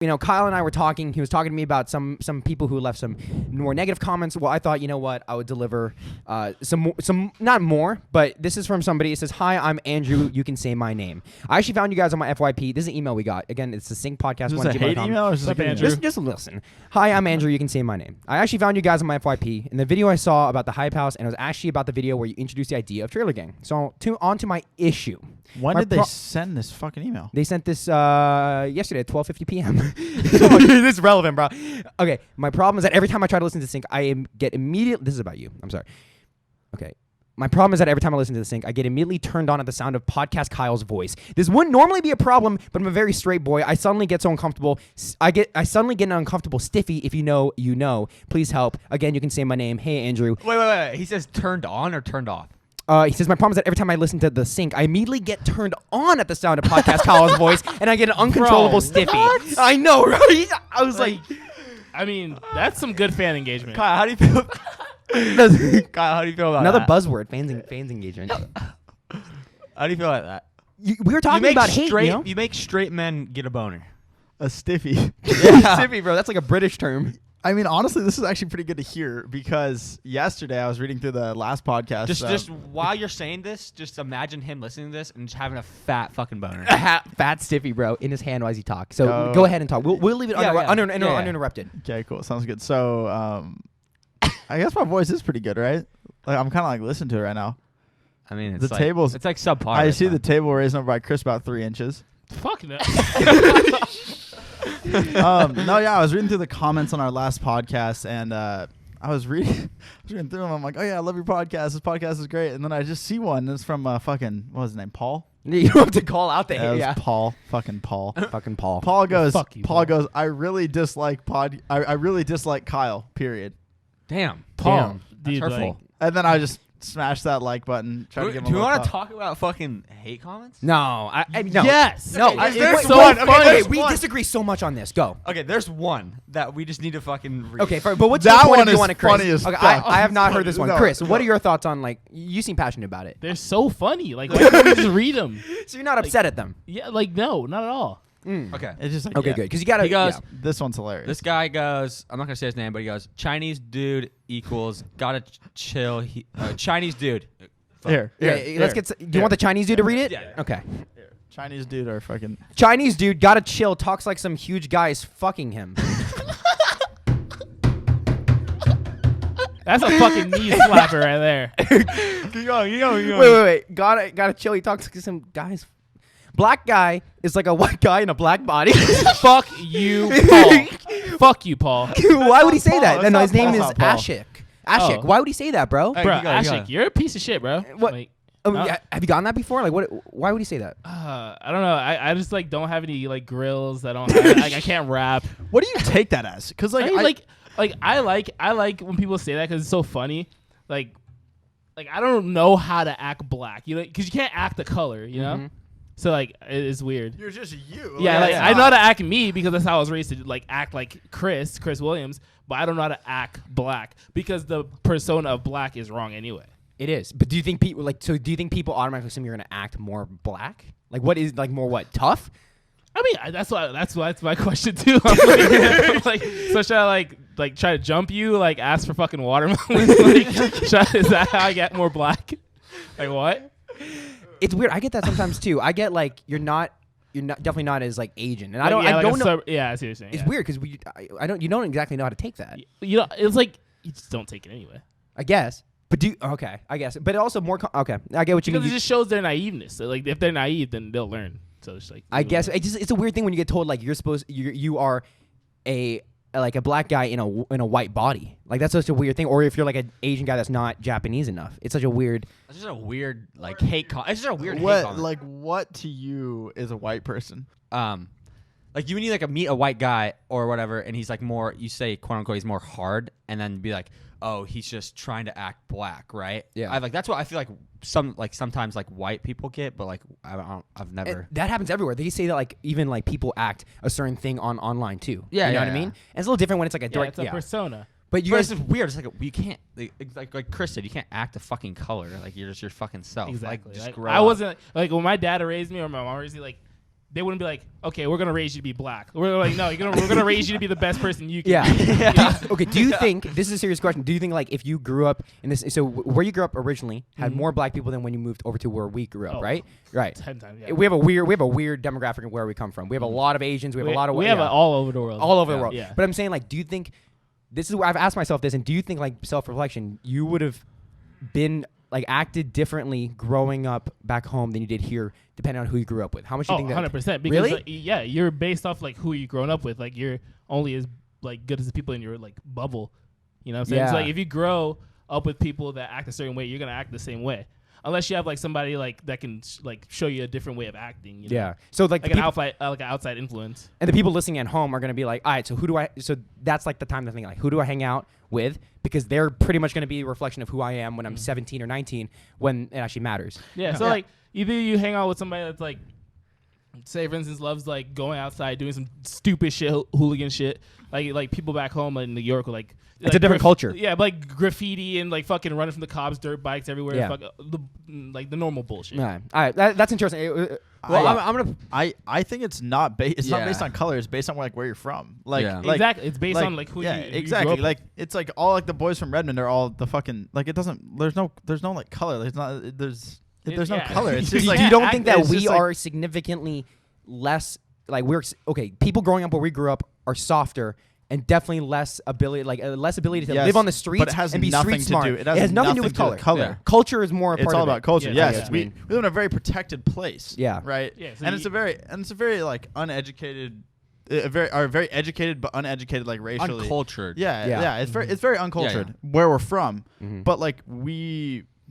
Kyle and I were talking. He was talking to me about some people who left some more negative comments. Well, I thought, you know what, I would deliver some not more, but this is from somebody. It says, "Hi, I'm Andrew. You can say my name. I actually found you guys on my FYP. This is an email we got. Again, it's the TheSync Podcast. Is this a hate email or is this Andrew? Just listen. Hi, I'm Andrew. You can say my name. I actually found you guys on my FYP in the video I saw about the Hype House, and it was actually about the video where you introduced the idea of Trailer Gang. So on to my issue. When did they send this fucking email? They sent this yesterday at 12:50 p.m. This is relevant, bro. Okay, my problem is that every time I try to listen to TheSync, get immediately. This is about you. I'm sorry. Okay. My problem is that every time I listen to TheSync, I get immediately turned on at the sound of Podcast Kyle's voice. This wouldn't normally be a problem, but I'm a very straight boy. I suddenly get so uncomfortable. I suddenly get an uncomfortable stiffy. If you know, you know. Please help. Again, you can say my name. Hey, Andrew. Wait. He says turned on or turned off? He says, my problem is that every time I listen to TheSync, I immediately get turned on at the sound of Podcast Kyle's voice, and I get an uncontrollable stiffy. What? I know, right? I was like... I mean, that's some good fan engagement. Kyle, how do you feel? Kyle, how do you feel about another that? buzzword, fans engagement. How do you feel about that? We were talking about hate, You make straight men get a boner. A stiffy. Yeah. Stiffy, bro. That's like a British term. I mean, honestly, this is actually pretty good to hear because yesterday I was reading through the last podcast. Just while you're saying this, just imagine him listening to this and just having a fat fucking boner. Fat stiffy, bro, in his hand while he talks. So go ahead and talk. We'll leave it uninterrupted. Okay, cool. Sounds good. So I guess my voice is pretty good, right? Like I'm kind of like listening to it right now. I mean, it's like subpar. I see the table raised up by Chris about 3 inches. Fuck no. I was reading through the comments on our last podcast, and I was reading through them. I'm like, oh yeah, I love your podcast. This podcast is great. And then I just see one. It's from what was his name? Paul. You have to call out the yeah. Paul. Fucking Paul. Fucking Paul. Paul goes. Fuck you, Paul goes. I really dislike I really dislike Kyle. Period. Damn, Paul. That's hurtful. And then I just smash that like button. Try to give him do you want to talk about fucking hate comments? No, no. Yes. No. There's so one. Okay, we disagree so much on this. Go. Okay, there's one that we just need to fucking read. Okay, but what's that your point one of view is on it, Chris? funny as okay, fuck. I have not heard this one. No, Chris, what no. are your thoughts on, like, you seem passionate about it. They're so funny. Like, why don't you just read them? So you're not upset at them? Yeah, like, no, not at all. Okay. It's just like, Okay, good. Because you got to... He goes, this one's hilarious. this guy goes, I'm not going to say his name, but he goes, Chinese dude equals gotta chill. Chinese dude. Here. Let's get... Do you want the Chinese dude to read it? Yeah. Okay. Here. Chinese dude or fucking... Chinese dude gotta chill, talks like some huge guy is fucking him. That's a fucking knee slapper right there. Keep going. Wait. Gotta chill. He talks like some guys... Black guy is like a white guy in a black body. Fuck you, Paul. Fuck you, Paul. Why would he say that? That's No, not his name Paul. is That's not Paul. Ashik. Ashik. Oh. Why would he say that, bro? Hey, Bro, you go, you Ashik, go. you're a piece of shit, bro. What? Like, Have you gotten that before? Like, what? Why would he say that? I don't know. I just like don't have any like grills. I don't have, like I can't rap. What do you take that as? Because I mean, I like when people say that because it's so funny. Like I don't know how to act black. You know, because you can't act the color. You know. Mm-hmm. So like it's weird. You're just you. Yeah, like I know how to act me because that's how I was raised to like act like Chris Williams, but I don't know how to act black because the persona of black is wrong anyway. It is. But do you think people do you think people automatically assume you're gonna act more black? Like, what is like more what tough? I mean, that's my question too. I'm like, so should I like try to jump you? Like ask for fucking watermelon? Like, is that how I get more black? Like what? It's weird. I get that sometimes too. I get like you're definitely not as like Asian, and I don't know. Yeah, I see what you're saying. It's weird because you don't exactly know how to take that. You know, it's like you just don't take it anyway. I guess. But I guess. But also more. Okay, I get what you mean. Because it just shows their naiveness. So, like if they're naive, then they'll learn. So it's like I guess it's a weird thing when you get told like you are a black guy in a white body. Like that's such a weird thing. Or if you're like an Asian guy that's not Japanese enough, it's such a weird. It's just a weird like hate comment. It's just a weird hate What comment. like what to you is a white person? Like you need like meet a white guy or whatever, and he's like more. You say quote unquote he's more hard, and then be like, oh, he's just trying to act black, right? Yeah. That's what I feel like sometimes like white people get, but like I've never. That happens everywhere. They say that like even like people act a certain thing online too. Yeah, you know yeah, what I mean? yeah. And it's a little different when it's like a direct. it's a persona. But you But guys, it's just weird. It's like you can't like Chris said, you can't act a fucking color. Like you're just your fucking self. Exactly. Like, just Like, grow I up. wasn't like when my dad raised me or my mom raised me. Like they wouldn't be like, okay, we're gonna raise you to be black. We're like, no, we're gonna raise you to be the best person you can. Yeah. Okay. Do you think this is a serious question? Do you think like if you grew up in this, so where you grew up originally had more black people than when you moved over to where we grew up, Oh, right? Right. 10 times. Yeah. We have a weird demographic of where we come from. We have a lot of Asians. We have a lot of we have it all over the world. all over the world. Yeah. But I'm saying like, do you think this is where I've asked myself this, and do you think like self-reflection, you would have been like acted differently growing up back home than you did here, depending on who you grew up with? How much do you think that? 100%. Because Really? like, yeah, you're based off like who you grown up with. Like you're only as like good as the people in your like bubble. You know what I'm saying? Yeah. So like if you grow up with people that act a certain way, you're gonna act the same way. Unless you have like somebody like that can like show you a different way of acting. You know? Yeah. So like, Like an outside influence. and the people listening at home are going to be like, all right, so who do I? So that's like the time to think like, who do I hang out with? Because they're pretty much going to be a reflection of who I am when I'm 17 or 19, when it actually matters. Yeah. So like either you hang out with somebody that's like, say for instance, loves like going outside doing some stupid shit, hooligan shit. Like people back home like in New York, like It's a different culture. Yeah, but like graffiti and like fucking running from the cops, dirt bikes everywhere. Yeah. Like the normal bullshit. All right. That's interesting. Well, yeah. I'm gonna. I think it's not based. It's not Yeah. based on color. It's based on like where you're from. Like, Yeah. like Exactly. It's based on like who yeah, you who you exactly. grew up Like it's like all like the boys from Redmond are all the fucking like it doesn't. There's no like color. There's not. There's no yeah. color. It's Do just like you don't think that it's we just, like- are significantly less like okay? People growing up where we grew up are softer and definitely less ability to Yes, live on the streets but it has and be nothing street smart. to do. It has nothing to do with color. Yeah. Culture is more a It's part all of about it. culture. Yeah, Yes, yeah. we live in a very protected place. Yeah. Right. Yeah, so and it's a very like uneducated, very educated but uneducated like racially. Uncultured. Yeah, Yeah. yeah. It's very uncultured where we're from, but like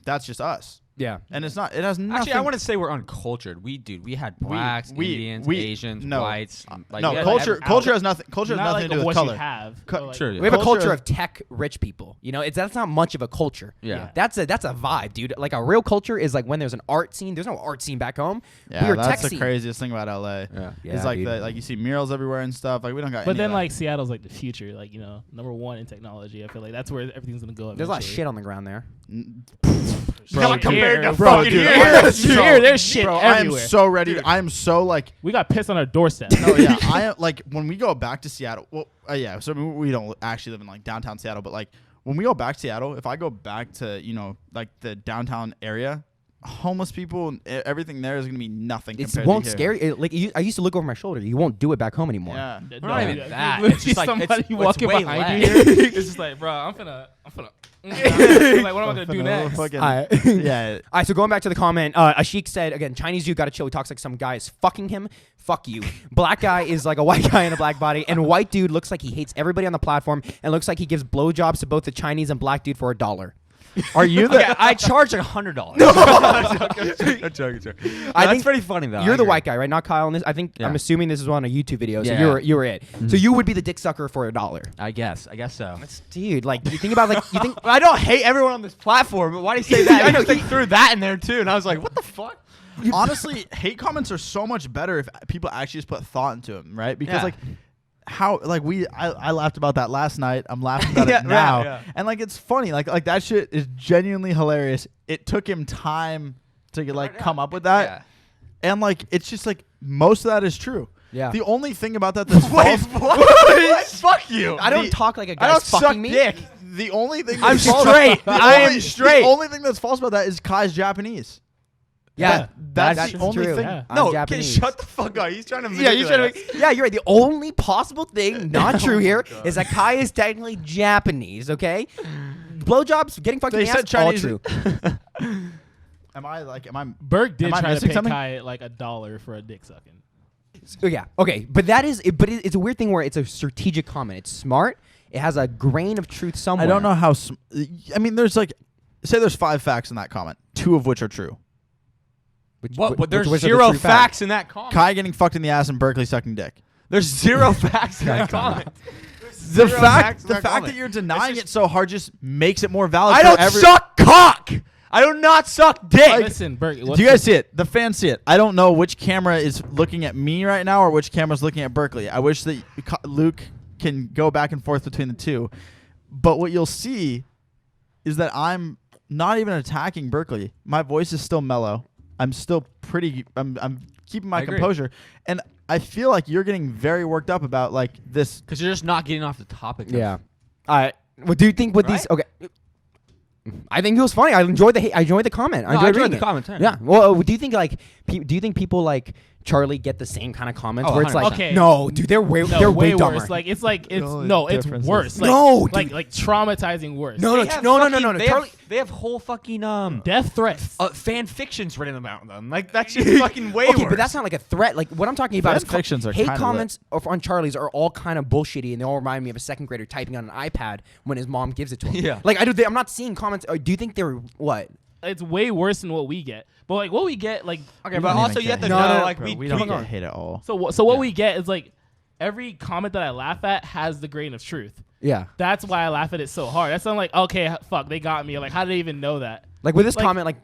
that's just us. Yeah. And it's not. It has nothing. Actually, I want to say we're uncultured. We had blacks, Indians, Asians, no. whites. Like, no we had culture. every- Culture has nothing. Culture has Not nothing like to do of with what color. you have. Co- but, like, Sure. We have a Culture culture is- of tech rich people. You know, that's not much of a culture. Yeah. That's a vibe, dude. Like a real culture is like when there's an art scene. There's no art scene back home. Yeah, we are that's tech the scene. craziest thing about LA. Yeah. Yeah, It's like dude. like you see murals everywhere and stuff. Like we don't got. But any then of that. like Seattle's like the future. Like number one in technology. I feel like that's where everything's gonna go. There's a lot of eventually. shit on the ground there. Bro, compared to bro, fucking dude, here. I am Here, there's shit bro, I am everywhere. so ready. I am so like. We got pissed on our doorstep. No, yeah, I am like when we go back to Seattle. Well, yeah, so we don't actually live in like downtown Seattle, but like when we go back to Seattle, if I go back to like the downtown area, homeless people and everything there is gonna be nothing. It compared won't to here. scare you. I used to look over my shoulder. You won't do it back home anymore. Yeah. Not even yeah, that. literally It's just like somebody it's walking way behind less. you. It's just like, bro, I'm finna. Like, what am I gonna do next? Fucking- All right. yeah. All right, so going back to the comment, Ashik said, again, Chinese dude got to chill. He talks like some guy is fucking him. Fuck you. Black guy is like a white guy in a black body, and white dude looks like he hates everybody on the platform and looks like he gives blowjobs to both the Chinese and black dude for $1. Are you the? Okay, I charge like $100. I That's think pretty funny though. You're I the agree. white guy, right? Not Kyle on this. I think Yeah. I'm assuming this is on a YouTube video, so Yeah. you were it. So you would be the dick sucker for $1. I guess so. Dude, like you think about you think I don't hate everyone on this platform, but why do you say that? I know, I know threw that in there too, and I was like, what the fuck? Honestly, hate comments are so much better if people actually just put thought into them, right? Because Yeah. like how like I laughed about that last night. I'm laughing about Yeah, it now. yeah. And like it's funny. Like that shit is genuinely hilarious. It took him time to like come up with that. Yeah. And like it's just like most of that is true. Yeah. The only thing about that that's Wait, false. what? Fuck you. I don't The- talk like a I guy don't fucking suck me. dick. The only thing I'm that's false- straight. the I am only- straight. The only thing that's false about that is Kai's Japanese. Yeah, That's the only true. thing. Yeah. I'm No, Japanese. shut the fuck up. He's trying to Yeah, you're trying manipulate to. Yeah, you're right. The only possible thing not true here is that Kai is technically Japanese. Okay, blowjobs, getting fucked in They the said ass, all Chinese- true. Am I? Berg did Am I try to missing pay something? Kai like $1 for a dick sucking. So, yeah, okay, but it's a weird thing where it's a strategic comment. It's smart. It has a grain of truth somewhere. I don't know how. I mean, there's like, say there's 5 facts in that comment, 2 of which are true. What? There's which are the zero true facts in that comment. Kai getting fucked in the ass and Berkeley sucking dick. There's zero facts in that comment. The Zero fact, facts in the that fact comment. that you're denying it so hard just makes it more valid. I for don't suck cock. I do not suck dick. Listen, Berg. Do you guys see it? The fans see it. I don't know which camera is looking at me right now or which camera's looking at Berkeley. I wish that Luke can go back and forth between the two. But what you'll see is that I'm not even attacking Berkeley. My voice is still mellow. I'm still pretty. I'm keeping my I agree. composure. And I feel like you're getting very worked up about like this. Because you're just not getting off the topic. Yeah. What do you think with Right? these? Okay. I think it was funny. I enjoyed the comment. No, I enjoyed reading the it. comment. Yeah. Yeah. Well, do you think like do you think people like Charli get the same kind of comments Oh, where it's like, 100%. Okay. no, dude, they're way dumber. worse. Like it's only it's difference worse. is- Like, No, dude. like traumatizing worse. No, They have no. fucking- Charli. They have whole fucking Death threats. fan fictions written about them. Like that's just fucking way Okay, worse. but that's not like a threat. Like what I'm talking about Fan is fictions are hate kinda comments on Charlie's are all kind of bullshitty, and they all remind me of a second grader typing on an iPad when his mom gives it to him. Yeah. Like I'm not seeing comments. Do you think they're what? It's way worse than what we get. But like what we get, like okay, We but don't also even you have to get know, hate. like Bro, we we don't we- get hate at all. so what Yeah. we get is like every comment that I laugh at has the grain of truth. Yeah. That's why I laugh at it so hard. That's why I'm like, okay, fuck, they got me. Like, how did they even know that? Like with this Like- comment,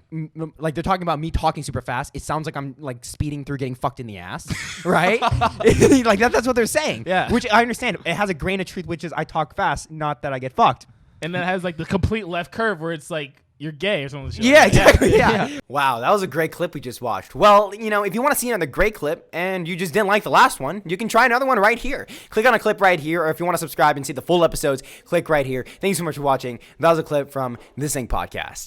like they're talking about me talking super fast. It sounds like I'm like speeding through getting fucked in the ass, right? Like that's what they're saying. Yeah. Which I understand. It has a grain of truth, which is I talk fast, not that I get fucked. And then it has like the complete left curve where it's like you're gay or something. Yeah, exactly. Yeah. Wow, that was a great clip we just watched. Well, if you want to see another great clip and you just didn't like the last one, you can try another one right here. Click on a clip right here, or if you want to subscribe and see the full episodes, click right here. Thank you so much for watching. That was a clip from TheSync Podcast.